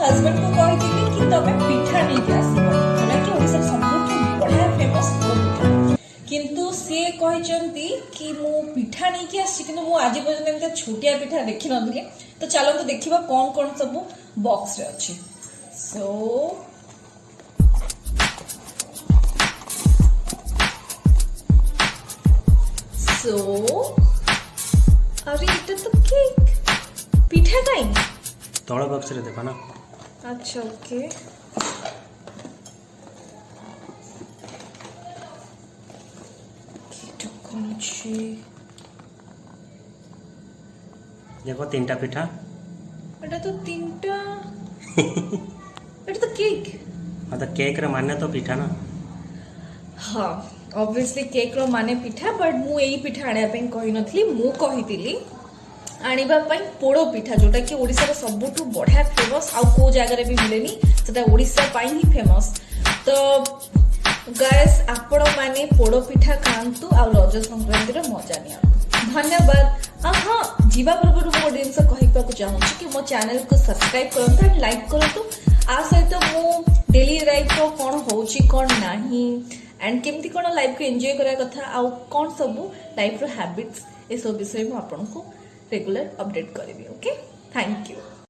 Husband को कही कि तमें पिठा नहीं आसब जोटा कि ओडिशा सब बढ़िया फेमस पोड़ पिठा किंतु सी कहते कि मु पिठा नहीं आसी कि आज पर्यटन छोटिया पिठा देखी नी। तो चलो तो देखा कौन कौन सब बॉक्स रे अच्छी। अरे इटा तो केक पिठा काई तळ बॉक्स रे देखो ना। अच्छा ओके देखो तीनटा पिठा एटा तो तीनटा एटा तो केक। हाँ तो केक रे माने तो पिठा ना। हाँ ऑब्वियसली केक रो माने पिठा बट मु एई पिठा आनिया पे कहि नथली मु कहितिली आनिबा पई पोड़ो पिठा जोटा कि ओडिसा रो सबुठु बढ़िया फेमस आ को जगह रे भी मिलेनी सेटा ओडिसा पई ही फेमस। तो गाइस आपण माने पोड़ो पिठा खांतु आ रज संक्रांति रो मजा निया। धन्यवाद। हाँ जीवा पूर्व मो जिनस कहवाक चाहूँ कि मो चैनल को सब्सक्राइब करंतु एंड लाइक करंतु। आ सहित मो डेली लाइफ रो कोन होउची कोन नाही एंड केमती कोन लाइफ को एंजॉय करा कथा आ कोन सब लाइफ रो हैबिट्स ए सब विषय में आपन को रेगुलर अपडेट करेंगे। Okay thank you.